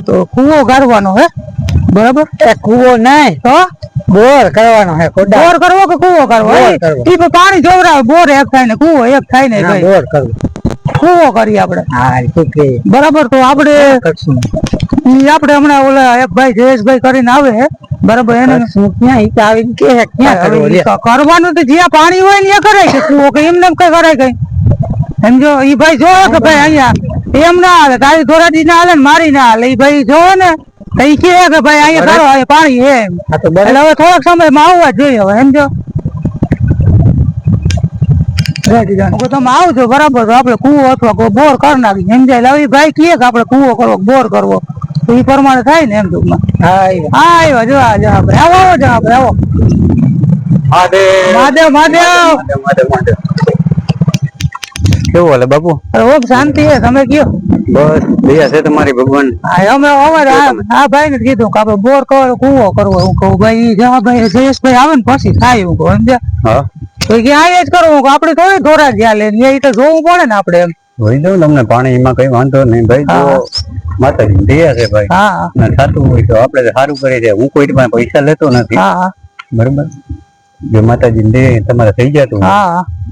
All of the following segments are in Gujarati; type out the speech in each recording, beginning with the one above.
તો કૂવો ગાળવાનો હે બરાબર એ કૂવો નહીં તો બોર કરવાનો હે બોર કરવો કે કૂવો કરવો ઈ પાણી જોવરાવે બોર એક થાય ને કૂવો એક થાય ને ભાઈ બોર કરવો કૂવો કરી આપણે હા ઠીક છે બરાબર તો આપણે કરશું હમણાં ઓલા એક ભાઈ જયેશભાઈ કરીને આવે હે બરાબર એને શું ક્યાં ઈ આવીને કે ક્યાં કરવો લે કરવાનું તો જ્યાં પાણી હોય ને ત્યાં કરાય છે કૂવો કે એમને કઈ કરાય કઈ સમજો ઈ ભાઈ જોવે કે ભાઈ અહીંયા એમ ના હાલે તારી ધોરાજી ના હાલે ને મારી ના હાલે ઈ ભાઈ જોવે ને ઈ કે ભાઈ અહીંયા કરો અહીંયા પાણી હે એટલે હવે થોડાક સમયમાં આવવા જ જોઈએ હવે સમજો તમે આવજો બરાબર આપડે કૂવો અથવા બોર કરી નાખી સમજાય એટલે ભાઈ કહે કે આપડે કૂવો કરવો બોર કરવો તો એ પ્રમાણે થાય ને એમ ટૂંકમાં હા આવ્યા જો આપણે આવો જો આપણે આવો મહાદેવ મહાદેવ કેવું હાલે બાપુ? ઓમ શાંતિ હે તમે કયો? બસ દયા છે તમારી ભગવાન. અમે અમારે આ ભાઈ ને કીધું કે આપડે બોર કરવો કૂવો કરવો હું કહું ભાઈ જા ભાઈ જયેશભાઈ આવે ને પછી થાય હું કહું સમજ્યા તો કે આ જ કરવું આપડે થોડી ધોરા જ્યાં લે એ તો જોવું પડે ને આપડે એમ જોઈ દઉં તમને પાણી એમાં કઈ વાંધો નહીં ભાઈ તો માતાજી દયા છે ભાઈ હા થતું હોય તો આપડે સારું કરી દે હું કોઈ પાસે પૈસા લેતો નથી બરોબર જો માતાજી દે તમારે થઈ જતું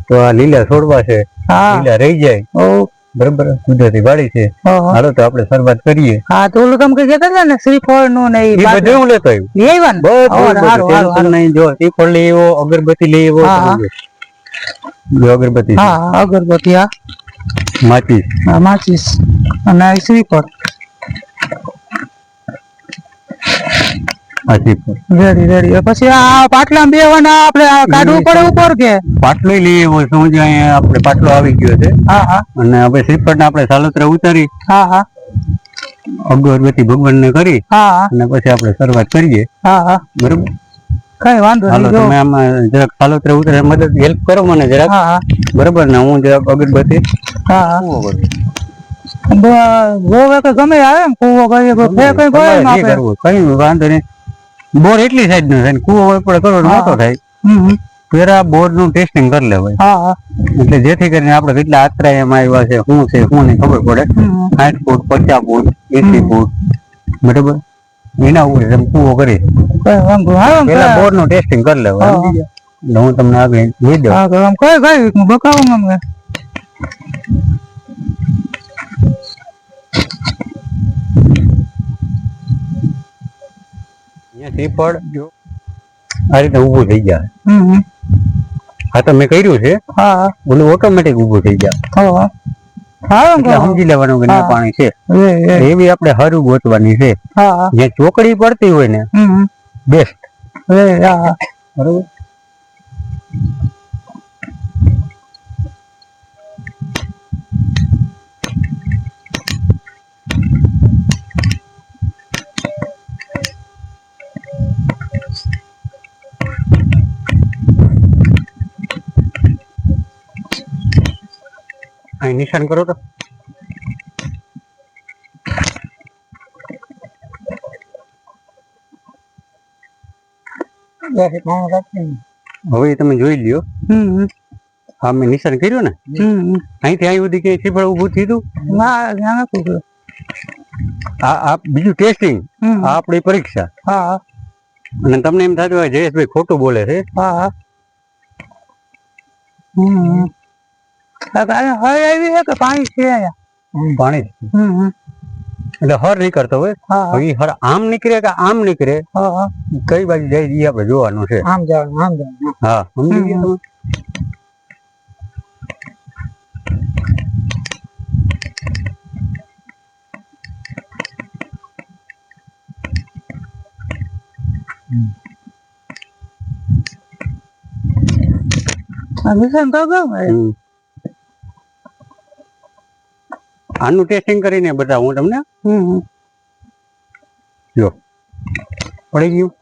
તો આ લીલા છોડવા છે લીલા રહી જાય બરોબર કુદરતી વાડી છે હાલો તો આપડે શરૂઆત કરીએ હા તો ઓલું તમે કઈ કહેતા ને શ્રીફળ નું ને એ બધું હું લેતો આવ્યો નહીં જો શ્રીફળ લઈ આવ્યો અગરબત્તી લઈ આવ્યો અગરબત્તી અગરબત્તી હા માચીસ માચીસ અને શ્રીફળ રેડી રેડી પછી આ પાટલા બેવાના આપણે કાઢવું પડે ઉપર કે પાટલો લઈ આવ્યો સમજ અહીંયા આપણે પાટલો આવી ગયો છે અને હવે શ્રીફળ ને આપણે સાલોતરા ઉતારી અગરબત્તી ભગવાન ને કરી અને પછી આપણે શરૂઆત કરીએ બરોબર કઈ વાંધો નહીં હાલો તમે આમાં જરાક સાલોતરા ઉતારે મદદ હેલ્પ કરો મને જરાક બરોબર ને હું જરાક અગરબત્તી ગોવે કે ગમે આવે ને કૂવો કરીએ કઈ વાંધો નહીં બોર એટલી સાઈડ નો થાય કૂવો પડે કરો મોટો થાય પેલા બોર નું ટેસ્ટિંગ કરી લેવાય એટલે જેથી કરીને આપડે કેટલા આત્રા એમ આવ્યા છે શું છે શું નહીં ખબર પડે 60 ફૂટ 50 ફૂટ 80 ફૂટ બરોબર એના ઉપર કૂવો કરી પેલા બોર નું ટેસ્ટિંગ કરી લેવાય એટલે હું તમને આગળ જોઈ દઉં કઈ કઈ બકાવું અમે શ્રીફળ જો આ રીતે ઉભું થઈ જાય હા તો મેં કર્યું છે ઓલું ઓટોમેટિક ઉભું થઈ જાય સમજી લેવાનું કે પાણી છે એવી આપણે હરું ગોતવાની છે જ્યાં ચોકડી પડતી હોય ને બેસ્ટ બરોબર અહીં નિશાન કરો તો હવે તમે જોઈ લ્યો હા મેં નિશાન કર્યું ને અહીંથી અહીં સુધી કઈ શ્રીફળ ઉભું થયું આ બીજું ટેસ્ટિંગ આ આપણી પરીક્ષા અને તમને એમ થતું હોય જયેશભાઈ ખોટું બોલે છે પાણી છે પાણી એટલે હર નહીં કરતો હોય હર આમ નીકળે કે આમ નીકળે કઈ બાજુ જાય એ આપડે જોવાનું છે આમ જવાનું આમ જવાનું હા સમજી ગયા આનું ટેસ્ટિંગ કરીને બતાવું હું તમને જો પડી ગયું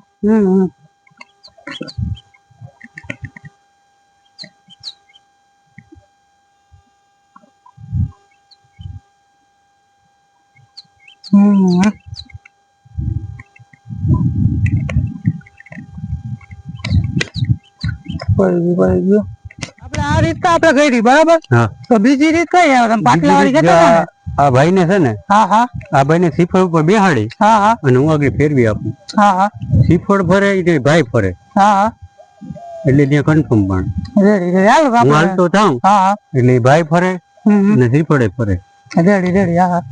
આપણે આ રીત આપણે કરી બરાબર તો બીજી રીત કઈ પાટલા વાળી જતા આ ભાઈ ને છે ને હા હા આ ભાઈ ને શ્રીફળ ઉપર બેહાડી હા હા અને હું આગળ ફેરવી આપું. હા હા શ્રીફળ ફરે એટલે ભાઈ ફરે હા હા એટલે ત્યાં કન્ફર્મ પણ રેડી રેડી હાલ હું આપણે હાલતો થાઉં હા હા એટલે ઈ ભાઈ ફરે અને શ્રીફળે ફરે. રેડી રેડી હા હા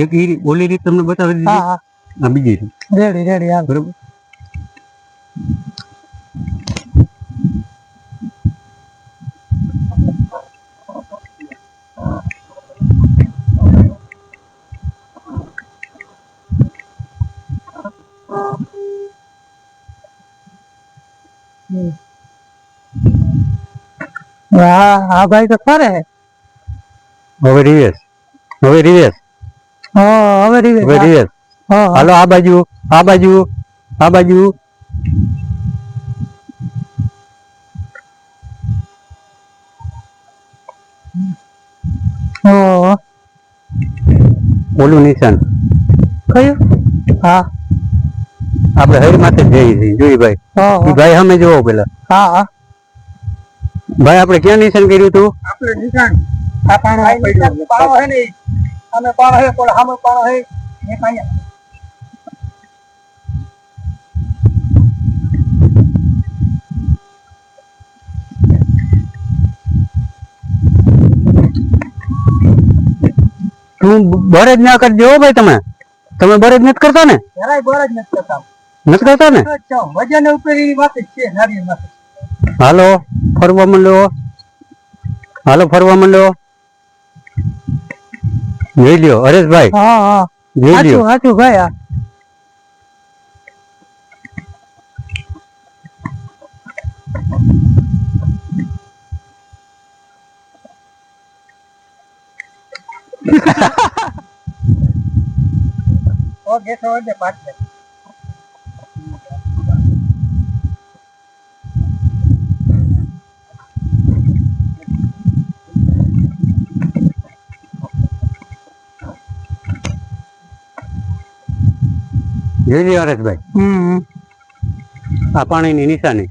એક ઈ ઓલી રીત તમને બતાવી દીધી. હા હા આ બીજી રીત. રેડી રેડી હાલ બરોબર. હા હા ભાઈ તો ફરે હવે રિવેશ હવે રિવેશ હવે હવે રીવે રિવેશ. હાલો આ બાજુ આ બાજુ આ બાજુ. ઓલું નિશાન કયું હા આપણે હર માથે જ જઈએ છીએ જોઈ ભાઈ. ઈ ભાઈ સામે જોવો પેલા. હા હા ભાઈ આપણે ક્યાં નિશાન કર્યું હતું? આપણે નિશાન આ પાણો પાણો હે ને અમે પાણો હે પણ સામે પાણો હે એક અહીંયા તું બરજ ના કરજો હો ભાઈ. તમે બરજ નથી કરતા ને? જરાય બોર જ નથી કરતા. નથી કરતા ને? વજન ઉપર એની વાત જ છે નારી વાત. હાલો ફરવા માંડો. હાલો ફરવા માંડો. જોઈ લ્યો હરેશભાઈ. હા હા જોઈ લ્યો. સાચું ભાઈ હા ઓ ગેસ હોય ને પાછળ જોઈ લ્યો હરેશભાઈ. આ પાણીની નિશાની.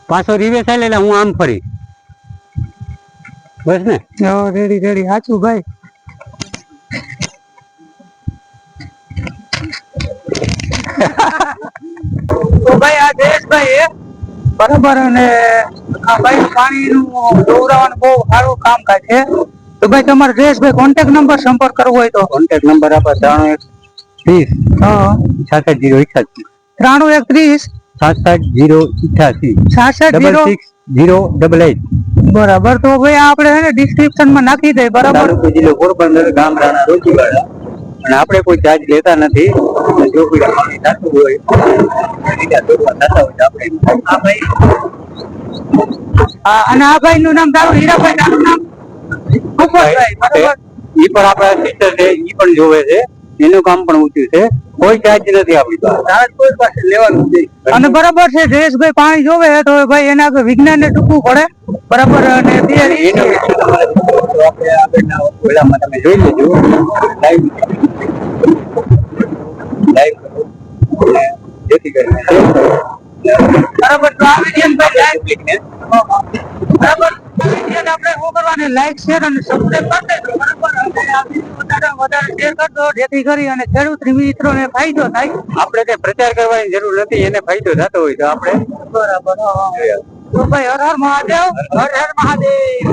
પાછો રિવેશ આલે એટલે હું આમ ફરી. બસ ને? રેડી રેડી સાચું ભાઈ તો ભાઈ આ જયેશભાઈ બરાબર અને આ ભાઈ પાણીનું દોરાવાનું બહુ સારું કામકાજ છે. તો ભાઈ તમારે જયેશભાઈ કોન્ટેક્ટ નંબર સંપર્ક કરવો હોય તો કોન્ટેક્ટ નંબર આપે 933088. 9330 88 66 088. બરાબર. તો ભાઈ આપણે હે ને ડિસ્ક્રિપ્શન માં નાખી દઈએ બરાબર. તાલુકો જિલ્લો પોરબંદર, ગામ રાણા રોજીવાડા. અને આપણે કોઈ ચાર્જ લેતા નથી. જો કોઈ પાણી થતું હોય બીજા દોડવા થતા હોય તો આપણે આ ભાઈ અને આ ભાઈ નું નામ તારું હીરાભાઈ તારું નામ ઉપરભાઈ બરાબર. ઈ પણ આપણા સિસ્ટર છે. ઈ પણ જોવે છે. એનું કામ પણ ઊંચું છે. કોઈ ચાર્જ નથી આપણી પાસે. ચાર્જ કોઈ પાસે લેવાનું છે. અને બરાબર છે જયેશભાઈ પાણી જોવે તો ભાઈ એના આગળ વિજ્ઞાન ને ટૂંકવું પડે બરાબર. અને એનો વિશે તમારે આપણે આગળના ઓલામાં તમે જોઈ લેજો. લાઈવ જેથી કરીને બરાબર. તો આ વિડીયો ભાઈ બરાબર આપણે શું કરવાનું લાઈક શેર અને સબસ્ક્રાઇબ કરી દેજો બરાબર. અને આ વિડીયો વધારે શેર કરજો જેથી કરી અને ખેડૂત મિત્રોને ફાયદો થાય. આપણે કઈ પ્રચાર કરવાની જરૂર નથી. એને ફાયદો થતો હોય તો આપણે બરાબર. તો ભાઈ હર હર મહાદેવ હર હર મહાદેવ.